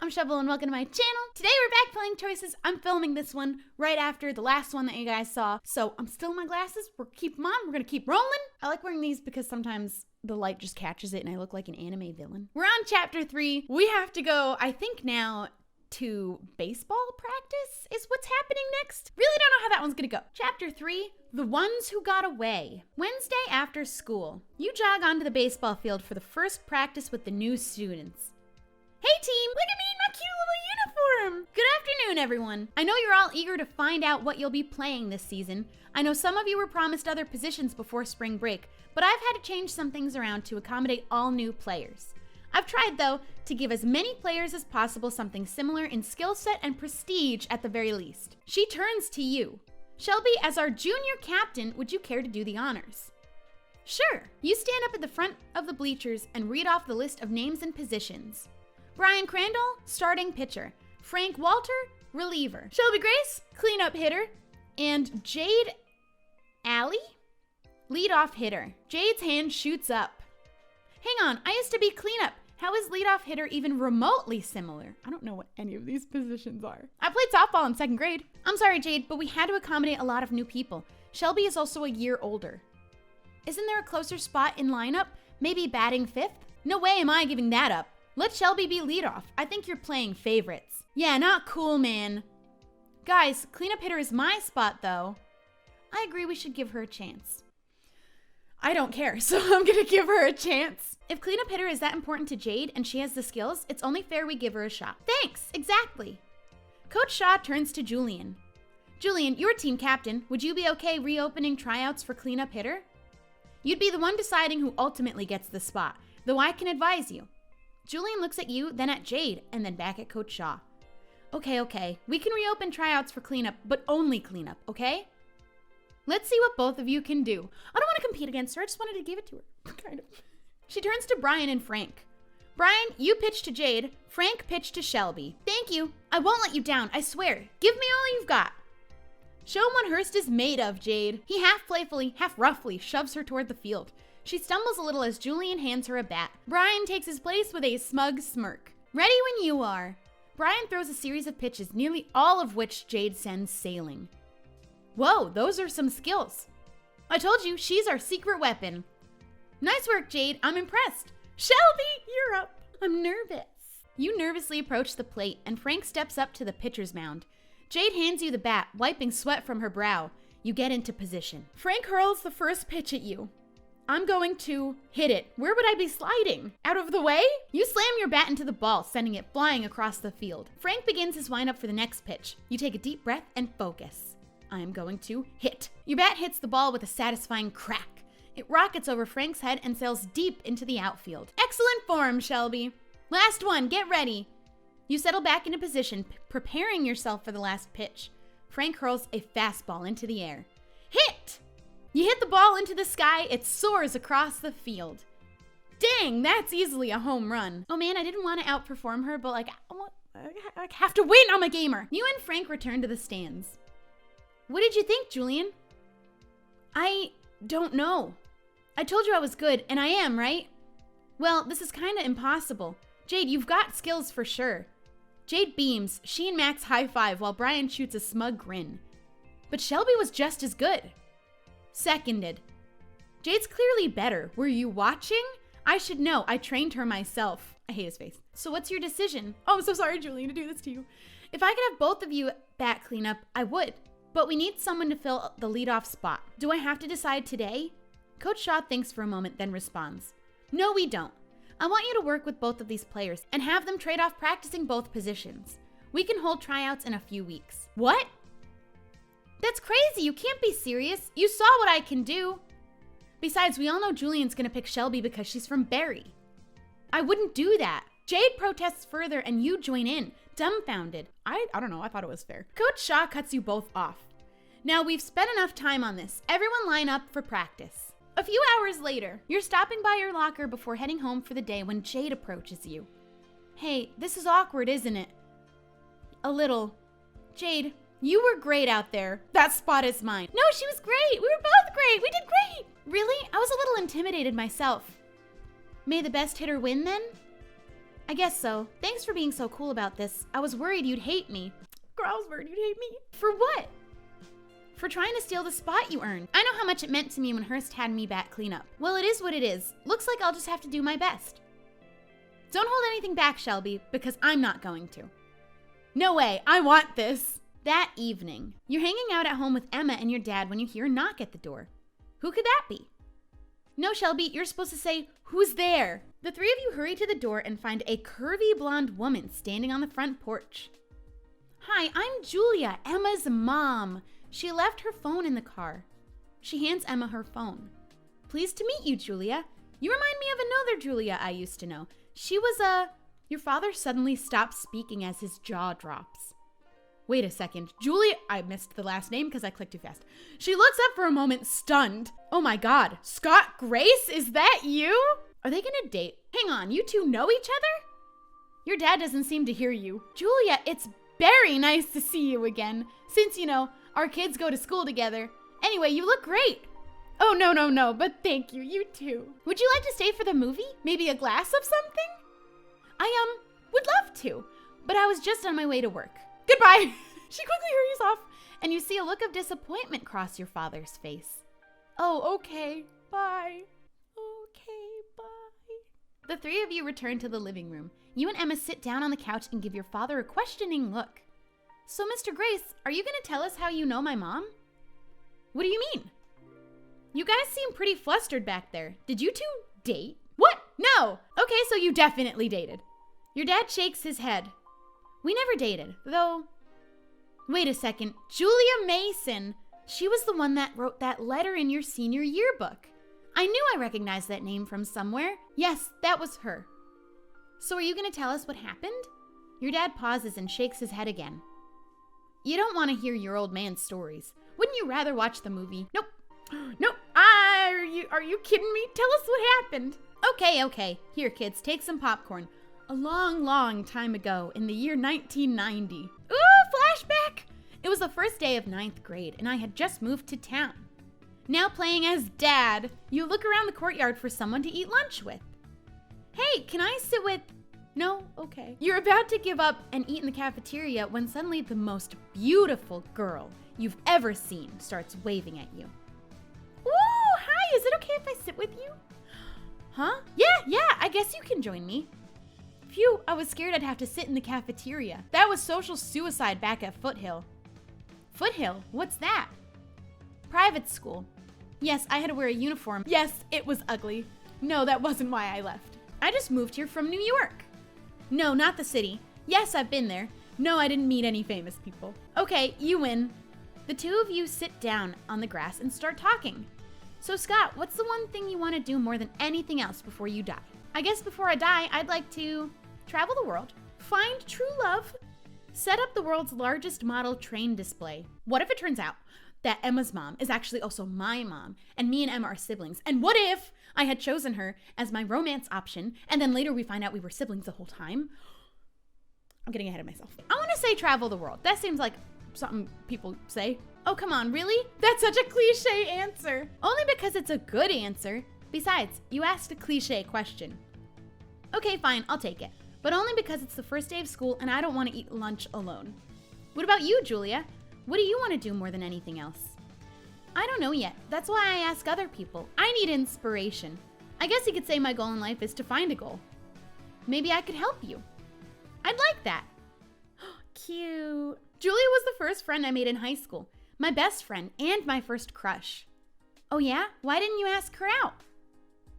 I'm Shubble and welcome to my channel. Today we're back playing Choices. I'm filming this one right after the last one that you guys saw. So I'm still in my glasses. We're keep them on. We're gonna keep rolling. I like wearing these because sometimes the light just catches it and I look like an anime villain. We're on chapter 3. We have to go, I think now, to baseball practice is what's happening next. Really don't know how that one's gonna go. Chapter 3, the ones who got away. Wednesday after school, you jog onto the baseball field for the first practice with the new students. Hey team, look at me in my cute little uniform. Good afternoon, everyone. I know you're all eager to find out what you'll be playing this season. I know some of you were promised other positions before spring break, but I've had to change some things around to accommodate all new players. I've tried, though, to give as many players as possible something similar in skill set and prestige at the very least. She turns to you. Shelby, as our junior captain, would you care to do the honors? Sure. You stand up at the front of the bleachers and read off the list of names and positions. Brian Crandall, starting pitcher. Frank Walter, reliever. Shelby Grace, cleanup hitter. And Jade Alley, leadoff hitter. Jade's hand shoots up. Hang on, I used to be cleanup. How is leadoff hitter even remotely similar? I don't know what any of these positions are. I played softball in 2nd grade. I'm sorry, Jade, but we had to accommodate a lot of new people. Shelby is also a year older. Isn't there a closer spot in lineup? Maybe batting 5th? No way am I giving that up. Let Shelby be leadoff. I think you're playing favorites. Yeah, not cool, man. Guys, cleanup hitter is my spot, though. I agree we should give her a chance. I don't care, so I'm gonna give her a chance. If cleanup hitter is that important to Jade and she has the skills, it's only fair we give her a shot. Thanks, exactly. Coach Shaw turns to Julian. Julian, you're team captain. Would you be okay reopening tryouts for cleanup hitter? You'd be the one deciding who ultimately gets the spot, though I can advise you. Julian looks at you, then at Jade, and then back at Coach Shaw. Okay. We can reopen tryouts for cleanup, but only cleanup, okay? Let's see what both of you can do. I don't want to compete against her. I just wanted to give it to her. Kind of. She turns to Brian and Frank. Brian, you pitch to Jade. Frank pitched to Shelby. Thank you. I won't let you down, I swear. Give me all you've got. Show him what Hurst is made of, Jade. He half playfully, half roughly shoves her toward the field. She stumbles a little as Julian hands her a bat. Brian takes his place with a smug smirk. Ready when you are. Brian throws a series of pitches, nearly all of which Jade sends sailing. Whoa, those are some skills. I told you, she's our secret weapon. Nice work, Jade. I'm impressed. Shelby, you're up. I'm nervous. You nervously approach the plate, and Frank steps up to the pitcher's mound. Jade hands you the bat, wiping sweat from her brow. You get into position. Frank hurls the first pitch at you. I'm going to hit it. Where would I be sliding? Out of the way? You slam your bat into the ball, sending it flying across the field. Frank begins his windup for the next pitch. You take a deep breath and focus. I am going to hit. Your bat hits the ball with a satisfying crack. It rockets over Frank's head and sails deep into the outfield. Excellent form, Shelby. Last one, get ready. You settle back into position, preparing yourself for the last pitch. Frank hurls a fastball into the air. Hit! You hit the ball into the sky, it soars across the field. Dang, that's easily a home run. Oh man, I didn't want to outperform her, but I have to win, I'm a gamer. You and Frank return to the stands. What did you think, Julian? I don't know. I told you I was good, and I am, right? Well, this is kinda impossible. Jade, you've got skills for sure. Jade beams, she and Max high five while Brian shoots a smug grin. But Shelby was just as good. Seconded. Jade's clearly better. Were you watching? I should know. I trained her myself. I hate his face. So what's your decision? Oh, I'm so sorry, Julian, to do this to you. If I could have both of you bat cleanup, I would. But we need someone to fill the leadoff spot. Do I have to decide today? Coach Shaw thinks for a moment, then responds. No, we don't. I want you to work with both of these players and have them trade off practicing both positions. We can hold tryouts in a few weeks. What? That's crazy. You can't be serious. You saw what I can do. Besides, we all know Julian's gonna pick Shelby because she's from Barry. I wouldn't do that. Jade protests further and you join in, dumbfounded. I don't know, I thought it was fair. Coach Shaw cuts you both off. Now we've spent enough time on this. Everyone line up for practice. A few hours later, you're stopping by your locker before heading home for the day when Jade approaches you. Hey, this is awkward, isn't it? A little. Jade, you were great out there. That spot is mine. No, she was great. We were both great. We did great. Really? I was a little intimidated myself. May the best hitter win then? I guess so. Thanks for being so cool about this. I was worried you'd hate me. Girl, I was worried you'd hate me. For what? For trying to steal the spot you earned. I know how much it meant to me when Hearst had me back cleanup. Well, it is what it is. Looks like I'll just have to do my best. Don't hold anything back, Shelby, because I'm not going to. No way, I want this. That evening, you're hanging out at home with Emma and your dad when you hear a knock at the door. Who could that be? No, Shelby, you're supposed to say, who's there? The three of you hurry to the door and find a curvy blonde woman standing on the front porch. Hi, I'm Julia, Emma's mom. She left her phone in the car. She hands Emma her phone. Pleased to meet you, Julia. You remind me of another Julia I used to know. She was Your father suddenly stops speaking as his jaw drops. Wait a second, Julia, I missed the last name because I clicked too fast. She looks up for a moment, stunned. Oh my God, Scott Grace, is that you? Are they gonna date? Hang on, you two know each other? Your dad doesn't seem to hear you. Julia, it's very nice to see you again. Since, our kids go to school together. Anyway, you look great. Oh, no, but thank you, you too. Would you like to stay for the movie? Maybe a glass of something? I, would love to, but I was just on my way to work. Goodbye. She quickly hurries off, and you see a look of disappointment cross your father's face. Oh, okay, bye. Okay, bye. The three of you return to the living room. You and Emma sit down on the couch and give your father a questioning look. So, Mr. Grace, are you gonna tell us how you know my mom? What do you mean? You guys seem pretty flustered back there. Did you two date? What? No! Okay, so you definitely dated. Your dad shakes his head. We never dated, though. Wait a second. Julia Mason. She was the one that wrote that letter in your senior yearbook. I knew I recognized that name from somewhere. Yes, that was her. So are you going to tell us what happened? Your dad pauses and shakes his head again. You don't want to hear your old man's stories. Wouldn't you rather watch the movie? Nope. Nope. Are you kidding me? Tell us what happened. Okay. Here, kids, take some popcorn. A long, long time ago, in the year 1990. Ooh, flashback! It was the first day of 9th grade, and I had just moved to town. Now playing as Dad, you look around the courtyard for someone to eat lunch with. Hey, can I sit with... No? Okay. You're about to give up and eat in the cafeteria when suddenly the most beautiful girl you've ever seen starts waving at you. Ooh, hi, is it okay if I sit with you? Huh? Yeah, I guess you can join me. Phew, I was scared I'd have to sit in the cafeteria. That was social suicide back at Foothill. Foothill? What's that? Private school. Yes, I had to wear a uniform. Yes, it was ugly. No, that wasn't why I left. I just moved here from New York. No, not the city. Yes, I've been there. No, I didn't meet any famous people. Okay, you win. The two of you sit down on the grass and start talking. So Scott, what's the one thing you want to do more than anything else before you die? I guess before I die, I'd like to travel the world, find true love, set up the world's largest model train display. What if it turns out that Emma's mom is actually also my mom, and me and Emma are siblings? And what if I had chosen her as my romance option, and then later we find out we were siblings the whole time? I'm getting ahead of myself. I want to say travel the world. That seems like something people say. Oh, come on, really? That's such a cliche answer. Only because it's a good answer. Besides, you asked a cliche question. Okay, fine, I'll take it. But only because it's the first day of school and I don't want to eat lunch alone. What about you, Julia? What do you want to do more than anything else? I don't know yet. That's why I ask other people. I need inspiration. I guess you could say my goal in life is to find a goal. Maybe I could help you. I'd like that. Cute. Julia was the first friend I made in high school. My best friend and my first crush. Oh yeah? Why didn't you ask her out?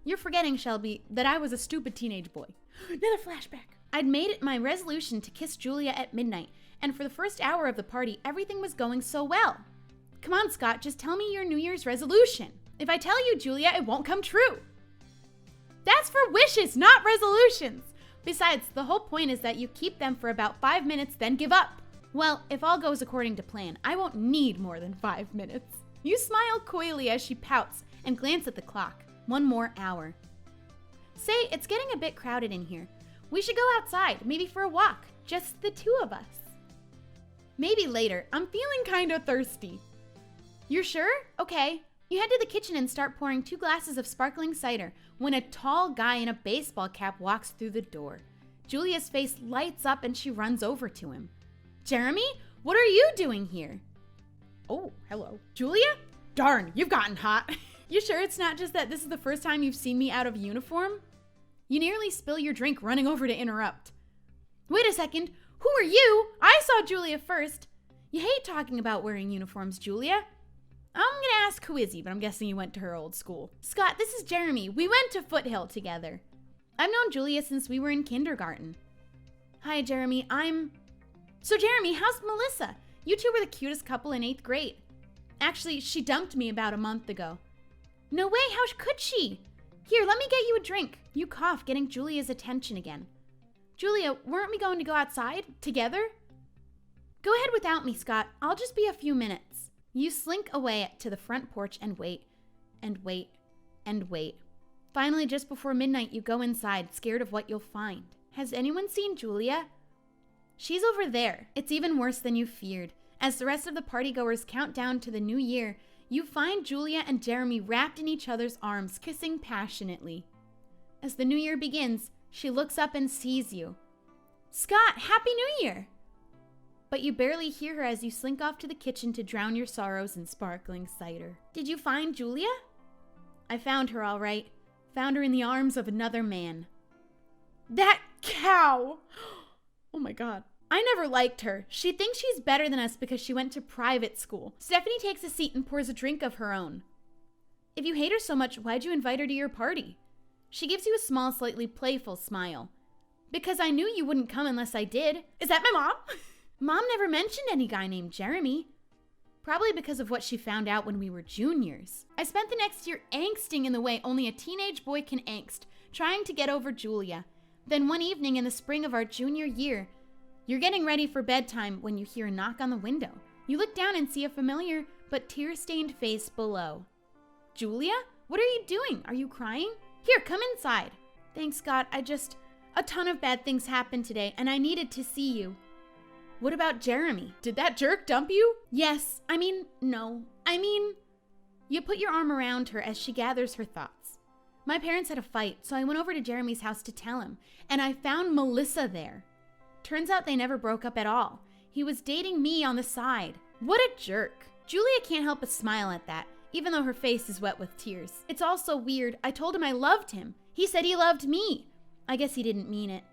You're forgetting, Shelby, that I was a stupid teenage boy. Another flashback. I'd made it my resolution to kiss Julia at midnight, and for the first hour of the party, everything was going so well. Come on, Scott, just tell me your New Year's resolution. If I tell you, Julia, it won't come true. That's for wishes, not resolutions. Besides, the whole point is that you keep them for about 5 minutes, then give up. Well, if all goes according to plan, I won't need more than 5 minutes. You smile coyly as she pouts and glance at the clock. 1 more hour. Say, it's getting a bit crowded in here. We should go outside, maybe for a walk, just the two of us. Maybe later. I'm feeling kind of thirsty. You're sure? Okay. You head to the kitchen and start pouring 2 glasses of sparkling cider when a tall guy in a baseball cap walks through the door. Julia's face lights up and she runs over to him. Jeremy, what are you doing here? Oh, hello. Julia? Darn, you've gotten hot. You sure it's not just that this is the first time you've seen me out of uniform? You nearly spill your drink running over to interrupt. Wait a second, who are you? I saw Julia first. You hate talking about wearing uniforms, Julia. I'm gonna ask who is he, but I'm guessing you went to her old school. Scott, this is Jeremy. We went to Foothill together. I've known Julia since we were in kindergarten. Hi, Jeremy. So Jeremy, how's Melissa? You two were the cutest couple in 8th grade. Actually, she dumped me about a month ago. No way, how could she? Here, let me get you a drink. You cough, getting Julia's attention again. Julia, weren't we going to go outside together? Go ahead without me, Scott. I'll just be a few minutes. You slink away to the front porch and wait, and wait, and wait. Finally, just before midnight, you go inside, scared of what you'll find. Has anyone seen Julia? She's over there. It's even worse than you feared. As the rest of the partygoers count down to the new year, you find Julia and Jeremy wrapped in each other's arms, kissing passionately. As the new year begins, she looks up and sees you. Scott, Happy New Year! But you barely hear her as you slink off to the kitchen to drown your sorrows in sparkling cider. Did you find Julia? I found her all right. Found her in the arms of another man. That cow! Oh my God. I never liked her. She thinks she's better than us because she went to private school. Stephanie takes a seat and pours a drink of her own. If you hate her so much, why'd you invite her to your party? She gives you a small, slightly playful smile. Because I knew you wouldn't come unless I did. Is that my mom? Mom never mentioned any guy named Jeremy. Probably because of what she found out when we were juniors. I spent the next year angsting in the way only a teenage boy can angst, trying to get over Julia. Then one evening in the spring of our junior year, you're getting ready for bedtime when you hear a knock on the window. You look down and see a familiar but tear-stained face below. Julia? What are you doing? Are you crying? Here, come inside. Thanks, Scott. A ton of bad things happened today, and I needed to see you. What about Jeremy? Did that jerk dump you? Yes. No. You put your arm around her as she gathers her thoughts. My parents had a fight, so I went over to Jeremy's house to tell him, and I found Melissa there. Turns out they never broke up at all. He was dating me on the side. What a jerk. Julia can't help but smile at that, even though her face is wet with tears. It's all so weird. I told him I loved him. He said he loved me. I guess he didn't mean it.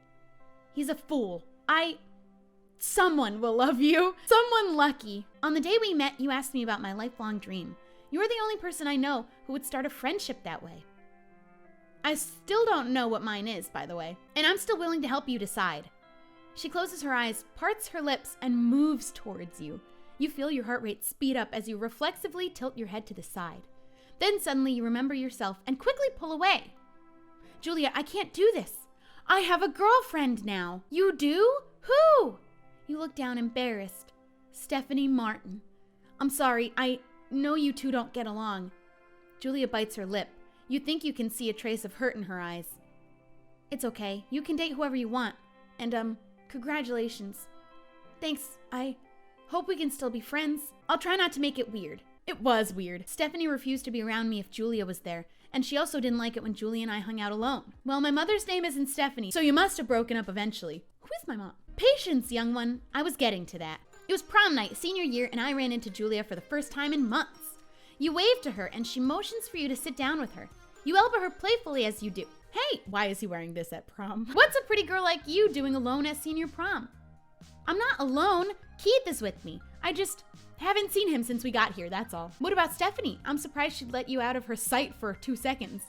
He's a fool. Someone will love you. Someone lucky. On the day we met, you asked me about my lifelong dream. You're the only person I know who would start a friendship that way. I still don't know what mine is, by the way, and I'm still willing to help you decide. She closes her eyes, parts her lips, and moves towards you. You feel your heart rate speed up as you reflexively tilt your head to the side. Then suddenly you remember yourself and quickly pull away. Julia, I can't do this. I have a girlfriend now. You do? Who? You look down embarrassed. Stephanie Martin. I'm sorry, I know you two don't get along. Julia bites her lip. You think you can see a trace of hurt in her eyes. It's okay. You can date whoever you want. And, congratulations. Thanks. I hope we can still be friends. I'll try not to make it weird. It was weird. Stephanie refused to be around me if Julia was there, and she also didn't like it when Julia and I hung out alone. Well, my mother's name isn't Stephanie, so you must have broken up eventually. Who is my mom? Patience, young one. I was getting to that. It was prom night, senior year, and I ran into Julia for the first time in months. You wave to her, and she motions for you to sit down with her. You elbow her playfully as you do. Hey, why is he wearing this at prom? What's a pretty girl like you doing alone at senior prom? I'm not alone. Keith is with me. I just haven't seen him since we got here, that's all. What about Stephanie? I'm surprised she'd let you out of her sight for 2 seconds.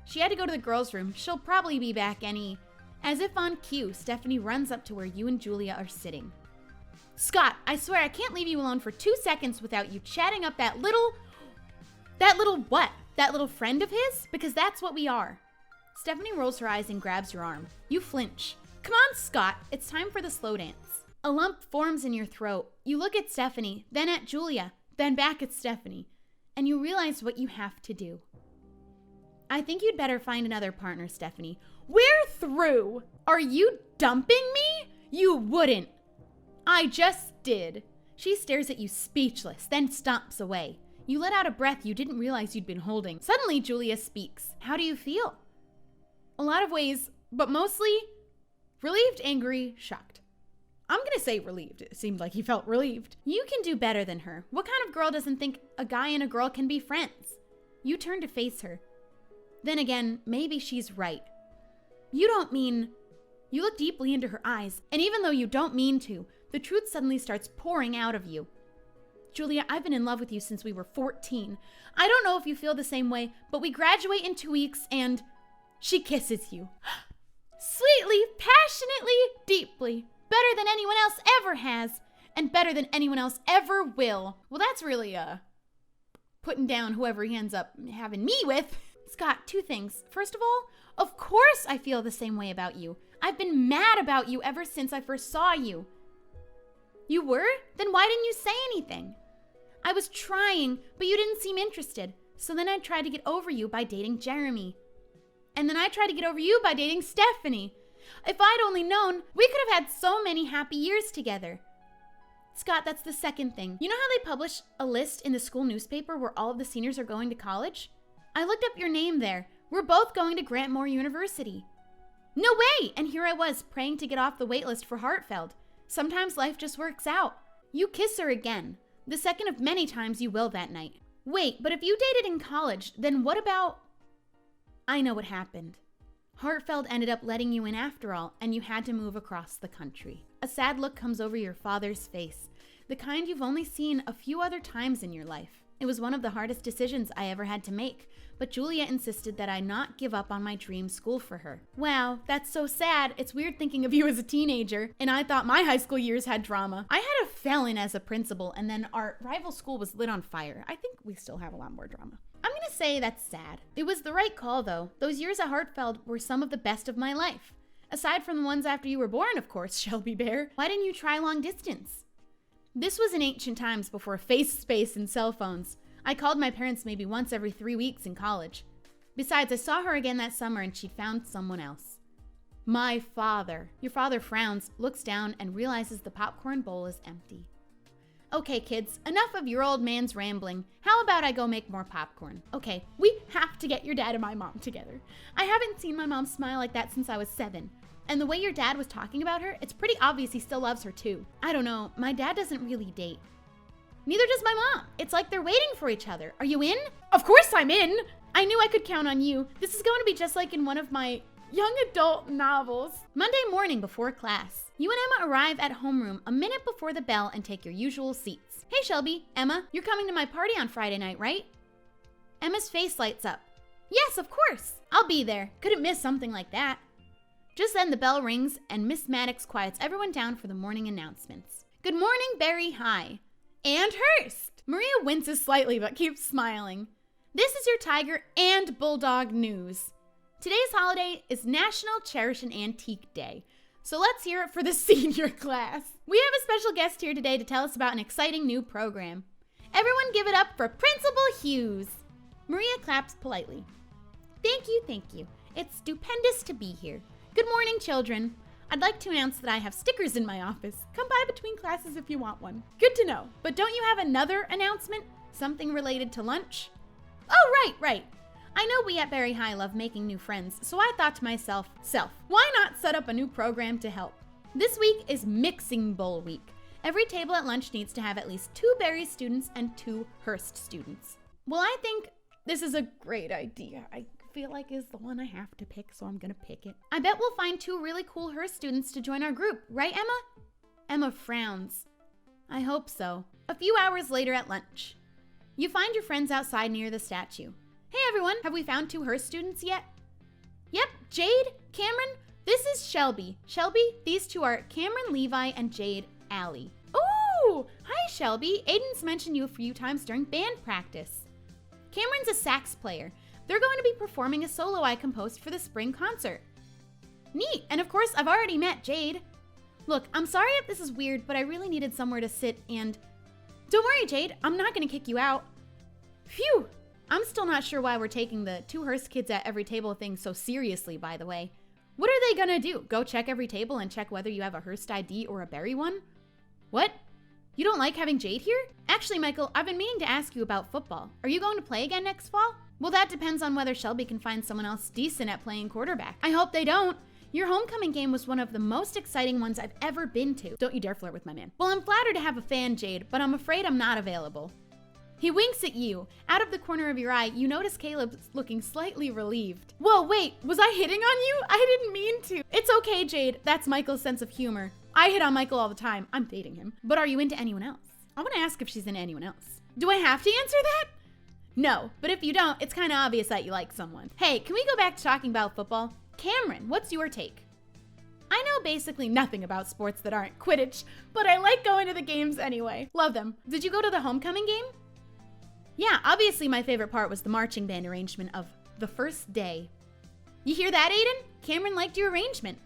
She had to go to the girls' room. She'll probably be back any... As if on cue, Stephanie runs up to where you and Julia are sitting. Scott, I swear I can't leave you alone for 2 seconds without you chatting up that little what? That little friend of his? Because that's what we are. Stephanie rolls her eyes and grabs your arm. You flinch. Come on, Scott. It's time for the slow dance. A lump forms in your throat. You look at Stephanie, then at Julia, then back at Stephanie, and you realize what you have to do. I think you'd better find another partner, Stephanie. We're through. Are you dumping me? You wouldn't. I just did. She stares at you speechless, then stomps away. You let out a breath you didn't realize you'd been holding. Suddenly, Julia speaks. How do you feel? A lot of ways, but mostly, Relieved, angry, shocked. I'm gonna say relieved. It seemed like he felt relieved. You can do better than her. What kind of girl doesn't think a guy and a girl can be friends? You turn to face her. Then again, maybe she's right. You don't mean... You look deeply into her eyes, and even though you don't mean to, the truth suddenly starts pouring out of you. Julia, I've been in love with you since we were 14. I don't know if you feel the same way, but we graduate in 2 weeks and she kisses you. Sweetly, passionately, deeply. Better than anyone else ever has, and better than anyone else ever will. Well, that's really, putting down whoever he ends up having me with. Scott, 2 things. First of all, of course I feel the same way about you. I've been mad about you ever since I first saw you. You were? Then why didn't you say anything? I was trying, but you didn't seem interested. So then I tried to get over you by dating Jeremy. And then I tried to get over you by dating Stephanie. If I'd only known, we could have had so many happy years together. Scott, that's the second thing. You know how they publish a list in the school newspaper where all of the seniors are going to college? I looked up your name there. We're both going to Grantmore University. No way! And here I was, praying to get off the wait list for Hartfeld. Sometimes life just works out. You kiss her again. The second of many times you will that night. Wait, but if you dated in college, then what about... I know what happened. Hartfeld ended up letting you in after all, and you had to move across the country. A sad look comes over your father's face, the kind you've only seen a few other times in your life. It was one of the hardest decisions I ever had to make, but Julia insisted that I not give up on my dream school for her. Wow, that's so sad. It's weird thinking of you as a teenager, and I thought my high school years had drama. I had a felon as a principal, and then our rival school was lit on fire. I think we still have a lot more drama. I'm gonna say that's sad. It was the right call, though. Those years at Hartfeld were some of the best of my life. Aside from the ones after you were born, of course, Shelby Bear. Why didn't you try long distance? This was in ancient times before face space and cell phones. I called my parents maybe once every 3 weeks in college. Besides, I saw her again that summer and she'd found someone else. My father. Your father frowns, looks down, and realizes the popcorn bowl is empty. Okay, kids, enough of your old man's rambling. How about I go make more popcorn? Okay, we have to get your dad and my mom together. I haven't seen my mom smile like that since I was 7. And the way your dad was talking about her, it's pretty obvious he still loves her too. I don't know, my dad doesn't really date. Neither does my mom. It's like they're waiting for each other. Are you in? Of course I'm in! I knew I could count on you. This is going to be just like in one of my young adult novels. Monday morning before class. You and Emma arrive at homeroom a minute before the bell and take your usual seats. Hey Shelby, Emma, you're coming to my party on Friday night, right? Emma's face lights up. Yes, of course. I'll be there. Couldn't miss something like that. Just then the bell rings and Miss Maddox quiets everyone down for the morning announcements. Good morning, Barry High. And Hurst. Maria winces slightly but keeps smiling. This is your Tiger and Bulldog news. Today's holiday is National Cherish an Antique Day. So let's hear it for the senior class. We have a special guest here today to tell us about an exciting new program. Everyone give it up for Principal Hughes. Maria claps politely. Thank you. It's stupendous to be here. Good morning, children. I'd like to announce that I have stickers in my office. Come by between classes if you want one. Good to know. But don't you have another announcement? Something related to lunch? Oh, right. I know we at Barry High love making new friends, so I thought to myself, why not set up a new program to help? This week is Mixing Bowl Week. Every table at lunch needs to have at least 2 Barry students and 2 Hurst students. Well, I think this is a great idea. I feel like is the one I have to pick, so I'm gonna pick it. I bet we'll find 2 really cool Hurst students to join our group, right, Emma? Emma frowns. I hope so. A few hours later at lunch. You find your friends outside near the statue. Hey everyone, have we found 2 Hurst students yet? Yep, Jade, Cameron, this is Shelby. Shelby, these 2 are Cameron Levi and Jade Alley. Ooh, hi Shelby. Aiden's mentioned you a few times during band practice. Cameron's a sax player. They're going to be performing a solo I composed for the spring concert. Neat, and of course I've already met Jade. Look, I'm sorry if this is weird, but I really needed somewhere to sit and... Don't worry, Jade, I'm not gonna kick you out. Phew! I'm still not sure why we're taking the 2 Hurst kids at every table thing so seriously, by the way. What are they gonna do? Go check every table and check whether you have a Hurst ID or a Barry one? What? You don't like having Jade here? Actually, Michael, I've been meaning to ask you about football. Are you going to play again next fall? Well, that depends on whether Shelby can find someone else decent at playing quarterback. I hope they don't. Your homecoming game was one of the most exciting ones I've ever been to. Don't you dare flirt with my man. Well, I'm flattered to have a fan, Jade, but I'm afraid I'm not available. He winks at you. Out of the corner of your eye, you notice Caleb's looking slightly relieved. Whoa, wait, was I hitting on you? I didn't mean to. It's okay, Jade. That's Michael's sense of humor. I hit on Michael all the time. I'm dating him. But are you into anyone else? I want to ask if she's into anyone else. Do I have to answer that? No, but if you don't, it's kind of obvious that you like someone. Hey, can we go back to talking about football? Cameron, what's your take? I know basically nothing about sports that aren't Quidditch, but I like going to the games anyway. Love them. Did you go to the homecoming game? Yeah, obviously my favorite part was the marching band arrangement of the first day. You hear that, Aiden? Cameron liked your arrangement.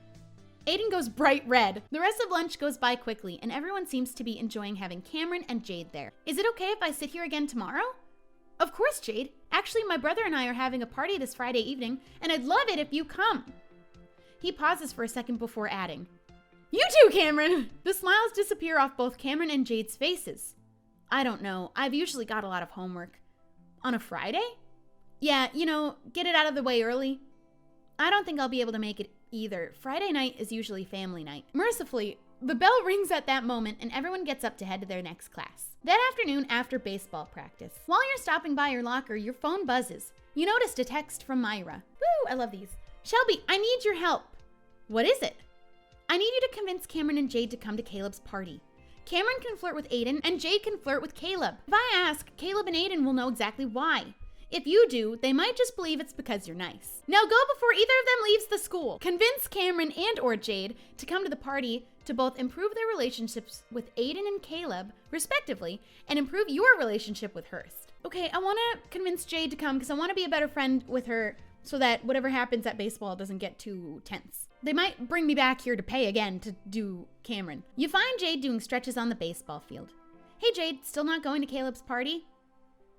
Aiden goes bright red. The rest of lunch goes by quickly, and everyone seems to be enjoying having Cameron and Jade there. Is it okay if I sit here again tomorrow? Of course, Jade. Actually, my brother and I are having a party this Friday evening, and I'd love it if you come. He pauses for a second before adding, You too, Cameron! The smiles disappear off both Cameron and Jade's faces. I don't know. I've usually got a lot of homework. On a Friday? Yeah, you know, get it out of the way early. I don't think I'll be able to make it either. Friday night is usually family night. Mercifully, the bell rings at that moment and everyone gets up to head to their next class. That afternoon after baseball practice, while you're stopping by your locker, your phone buzzes. You noticed a text from Myra. Woo, I love these. Shelby, I need your help. What is it? I need you to convince Cameron and Jade to come to Caleb's party. Cameron can flirt with Aiden and Jade can flirt with Caleb. If I ask, Caleb and Aiden will know exactly why. If you do, they might just believe it's because you're nice. Now go before either of them leaves the school. Convince Cameron and or Jade to come to the party to both improve their relationships with Aiden and Caleb, respectively, and improve your relationship with Hurst. Okay, I want to convince Jade to come because I want to be a better friend with her so that whatever happens at baseball doesn't get too tense. They might bring me back here to pay again to do Cameron. You find Jade doing stretches on the baseball field. Hey Jade, still not going to Caleb's party?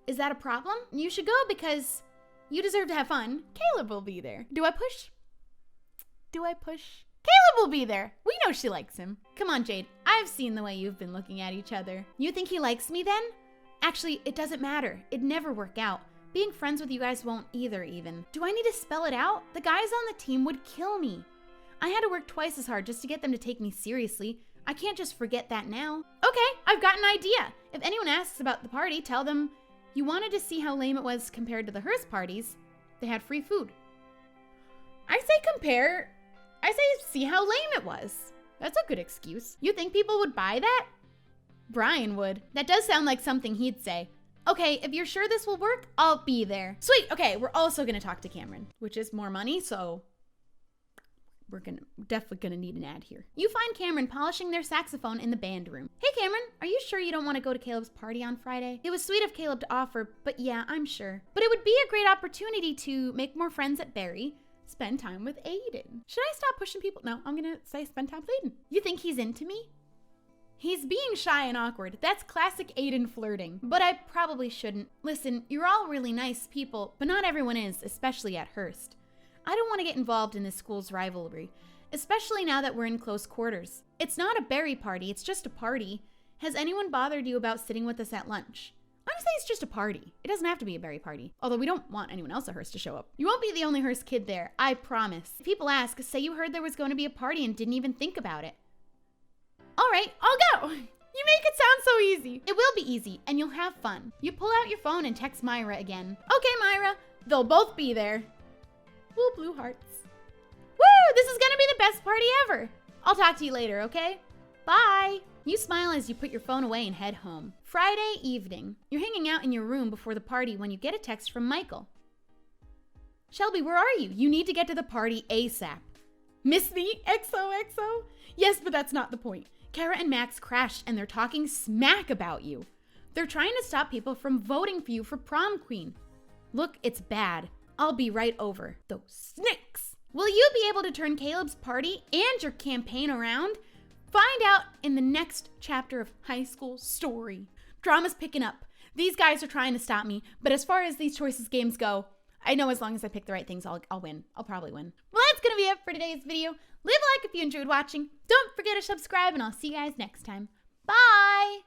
Is that a problem? You should go because you deserve to have fun. Caleb will be there. Do I push? Caleb will be there. We know she likes him. Come on, Jade. I've seen the way you've been looking at each other. You think he likes me then? Actually, it doesn't matter. It'd never work out. Being friends with you guys won't either even. Do I need to spell it out? The guys on the team would kill me. I had to work twice as hard just to get them to take me seriously. I can't just forget that now. Okay, I've got an idea. If anyone asks about the party, tell them you wanted to see how lame it was compared to the Hearst parties. They had free food. I say see how lame it was. That's a good excuse. You think people would buy that? Brian would. That does sound like something he'd say. Okay, if you're sure this will work, I'll be there. Sweet, okay, we're also gonna talk to Cameron, which is more money, so we're definitely gonna need an ad here. You find Cameron polishing their saxophone in the band room. Hey Cameron, are you sure you don't want to go to Caleb's party on Friday? It was sweet of Caleb to offer, but yeah, I'm sure. But it would be a great opportunity to make more friends at Barry, spend time with Aiden. Should I stop pushing people? No, I'm gonna say spend time with Aiden. You think he's into me? He's being shy and awkward. That's classic Aiden flirting. But I probably shouldn't. Listen, you're all really nice people, but not everyone is, especially at Hearst. I don't want to get involved in this school's rivalry, especially now that we're in close quarters. It's not a berry party, it's just a party. Has anyone bothered you about sitting with us at lunch? Honestly, it's just a party. It doesn't have to be a berry party. Although we don't want anyone else at Hearst to show up. You won't be the only Hearst kid there, I promise. If people ask, say you heard there was going to be a party and didn't even think about it. All right, I'll go. You make it sound so easy. It will be easy, and you'll have fun. You pull out your phone and text Myra again. Okay, Myra, they'll both be there. Woo, blue hearts. Woo, this is gonna be the best party ever. I'll talk to you later, okay? Bye. You smile as you put your phone away and head home. Friday evening. You're hanging out in your room before the party when you get a text from Michael. Shelby, where are you? You need to get to the party ASAP. Miss me? XOXO? Yes, but that's not the point. Kara and Max crashed and they're talking smack about you. They're trying to stop people from voting for you for prom queen. Look, it's bad. I'll be right over. Those snakes. Will you be able to turn Caleb's party and your campaign around? Find out in the next chapter of High School Story. Drama's picking up. These guys are trying to stop me, but as far as these choices games go, I know as long as I pick the right things, I'll win. I'll probably win. Well, that's gonna be it for today's video. Leave a like if you enjoyed watching. Don't forget to subscribe, and I'll see you guys next time. Bye!